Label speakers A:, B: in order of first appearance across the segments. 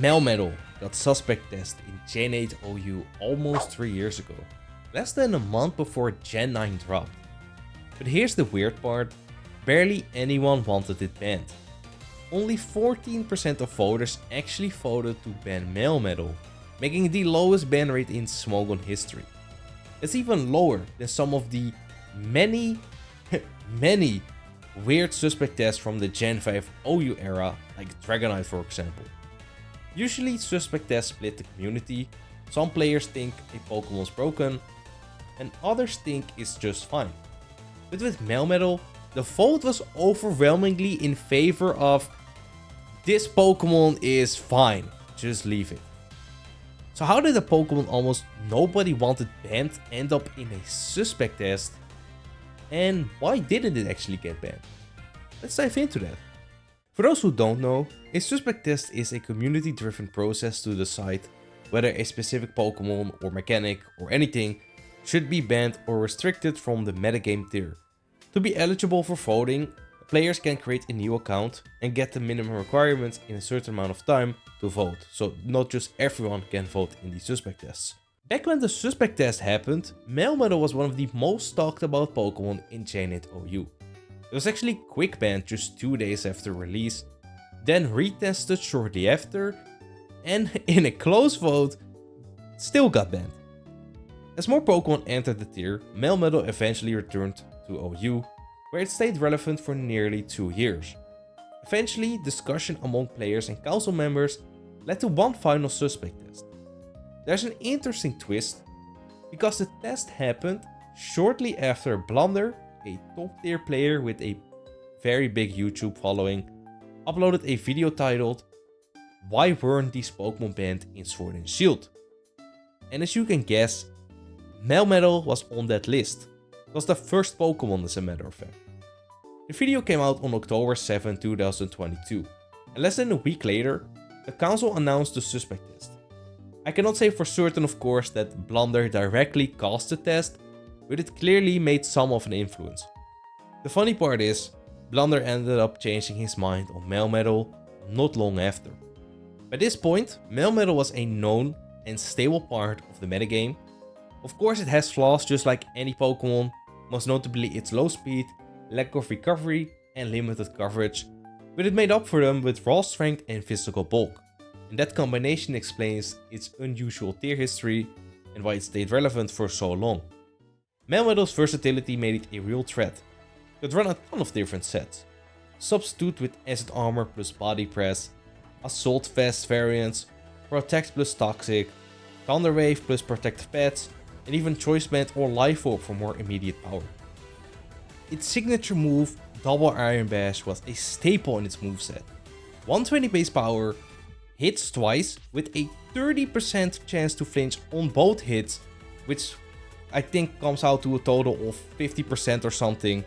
A: Melmetal got suspect test in Gen 8 OU almost 3 years ago, less than a month before Gen 9 dropped. But here's the weird part, barely anyone wanted it banned. Only 14% of voters actually voted to ban Melmetal, making it the lowest ban rate in Smogon history. It's even lower than some of the many weird suspect tests from the Gen 5 OU era, like Dragonite for example. Usually suspect tests split the community, some players think a Pokémon is broken, and others think it's just fine. But with Melmetal, the vote was overwhelmingly in favor of this Pokémon is fine, just leave it. So how did a Pokémon almost nobody wanted banned end up in a suspect test? And why didn't it actually get banned? Let's dive into that. For those who don't know, a suspect test is a community-driven process to decide whether a specific Pokémon or mechanic or anything should be banned or restricted from the metagame tier. To be eligible for voting, players can create a new account and get the minimum requirements in a certain amount of time to vote, so not just everyone can vote in the suspect tests. Back when the suspect test happened, Melmetal was one of the most talked about Pokémon in Gen 8 OU. It was actually quick banned just 2 days after release, then retested shortly after, and in a close vote, still got banned. As more Pokémon entered the tier, Melmetal eventually returned to OU, where it stayed relevant for nearly 2 years. Eventually, discussion among players and council members led to one final suspect test. There's an interesting twist, because the test happened shortly after Blunder, a top tier player with a very big YouTube following, uploaded a video titled "Why weren't these Pokémon banned in Sword and Shield?" And as you can guess, Melmetal was on that list. It was the first Pokémon as a matter of fact. The video came out on October 7, 2022, and less than a week later, the council announced the suspect test. I cannot say for certain of course that Blunder directly caused the test, but it clearly made some of an influence. The funny part is, Blunder ended up changing his mind on Melmetal not long after. By this point, Melmetal was a known and stable part of the metagame. Of course it has flaws just like any Pokémon, most notably its low speed, lack of recovery and limited coverage, but it made up for them with raw strength and physical bulk. And that combination explains its unusual tier history and why it stayed relevant for so long. Melmetal's versatility made it a real threat. It could run a ton of different sets. Substitute with acid armor plus body press, assault vest variants, protect plus toxic, thunder wave plus protective pads, and even choice band or life orb for more immediate power. Its signature move, Double Iron Bash, was a staple in its moveset. 120 base power, hits twice with a 30% chance to flinch on both hits, which I think comes out to a total of 50% or something.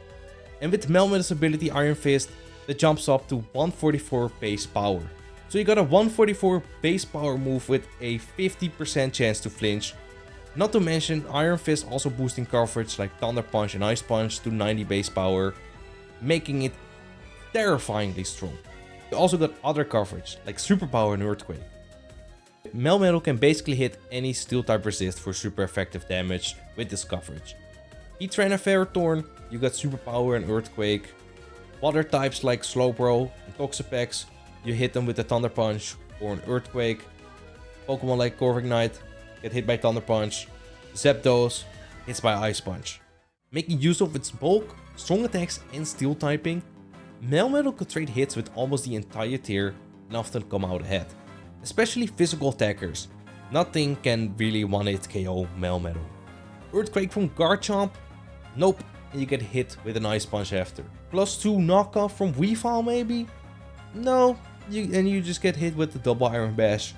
A: And with Melmetal's ability Iron Fist, that jumps up to 144 base power. So you got a 144 base power move with a 50% chance to flinch. Not to mention Iron Fist also boosting coverage like Thunder Punch and Ice Punch to 90 base power, making it terrifyingly strong. You also got other coverage like Super Power and Earthquake. Melmetal can basically hit any steel type resist for super effective damage with this coverage. Heatran and Ferrothorn, you got Super Power and Earthquake. Water types like Slowbro and Toxapex, you hit them with a Thunder Punch or an Earthquake. Pokemon like Corviknight get hit by Thunder Punch. Zapdos hits by Ice Punch. Making use of its bulk, strong attacks and steel typing, Melmetal could trade hits with almost the entire tier and often come out ahead. Especially physical attackers, nothing can really one-hit KO Melmetal. Earthquake from Garchomp? Nope, and you get hit with an Ice Punch after. +2 knockoff from Weavile maybe? No, you just get hit with the Double Iron Bash.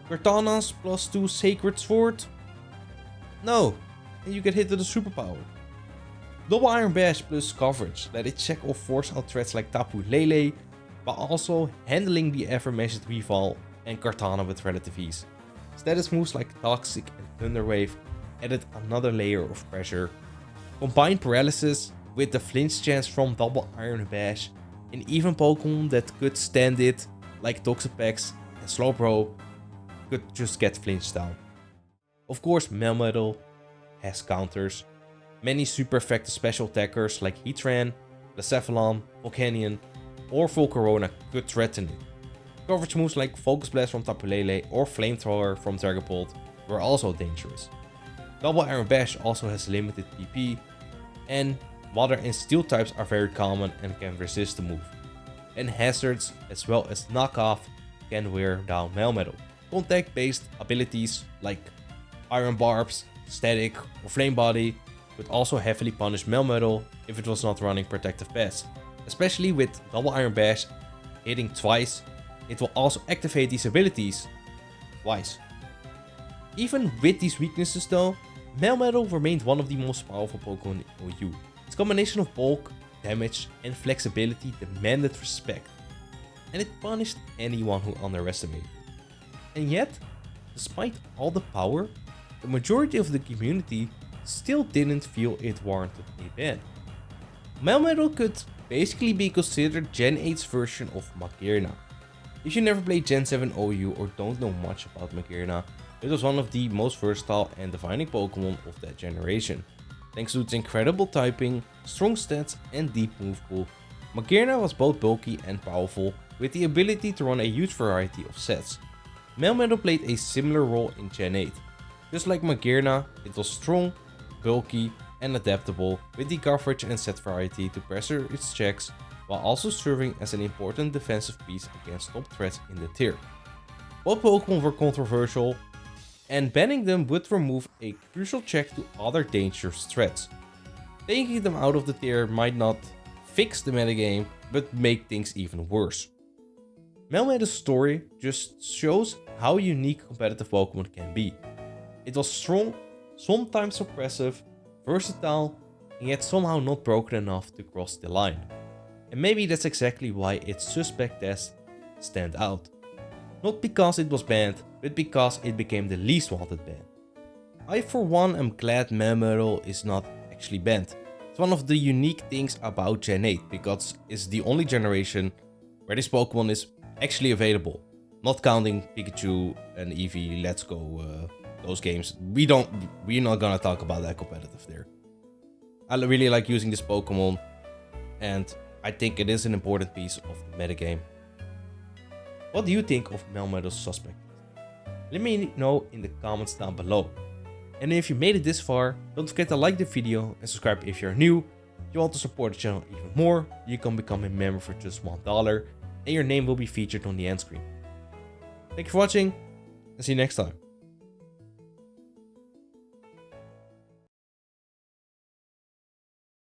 A: Kartana's +2 Sacred Sword? No, and you get hit with a Superpower. Double Iron Bash plus coverage let it check or force out threats like Tapu Lele, while also handling the aforementioned Weavile and Kartana with relative ease. Status moves like Toxic and Thunder Wave added another layer of pressure. Combine Paralysis with the flinch chance from Double Iron Bash, and even Pokemon that could stand it, like Toxapex, and Slowbro could just get flinched down. Of course, Melmetal has counters. Many super effective special attackers like Heatran, Blacephalon, Volcanion, or Volcarona could threaten it. Coverage moves like Focus Blast from Tapu Lele or Flamethrower from Dragapult were also dangerous. Double Iron Bash also has limited PP, and Water and Steel types are very common and can resist the move. And Hazards as well as Knockoff can wear down Melmetal. Contact based abilities like Iron Barbs, Static or Flame Body would also heavily punish Melmetal if it was not running Protective Pass. Especially with Double Iron Bash hitting twice, it will also activate these abilities twice. Even with these weaknesses though, Melmetal remained one of the most powerful Pokemon in OU. Its combination of bulk, damage and flexibility demanded respect, and it punished anyone who underestimated it. And yet, despite all the power, the majority of the community still didn't feel it warranted a ban. Melmetal could basically be considered Gen 8's version of Magearna. If you never played Gen 7 OU or don't know much about Magearna, it was one of the most versatile and defining Pokemon of that generation. Thanks to its incredible typing, strong stats and deep move pool, Magearna was both bulky and powerful with the ability to run a huge variety of sets. Melmetal played a similar role in Gen 8. Just like Magearna, it was strong, bulky and adaptable with the coverage and set variety to pressure its checks while also serving as an important defensive piece against top threats in the tier. Both Pokemon were controversial, and banning them would remove a crucial check to other dangerous threats. Taking them out of the tier might not fix the metagame, but make things even worse. Melmetal's story just shows how unique competitive Pokemon can be. It was strong, sometimes oppressive, versatile, and yet somehow not broken enough to cross the line. And maybe that's exactly why its suspect tests stand out. Not because it was banned, but because it became the least wanted ban. I for one am glad Melmetal is not actually banned. It's one of the unique things about Gen 8 because it's the only generation where this Pokemon is actually available. Not counting Pikachu and Eevee, Let's Go, those games. We're not gonna talk about that competitive there. I really like using this Pokemon, and I think it is an important piece of the metagame. What do you think of Melmetal's suspect? Let me know in the comments down below. And if you made it this far, don't forget to like the video and subscribe if you're new. If you want to support the channel even more, you can become a member for just $1 and your name will be featured on the end screen. Thank you for watching and see you next time.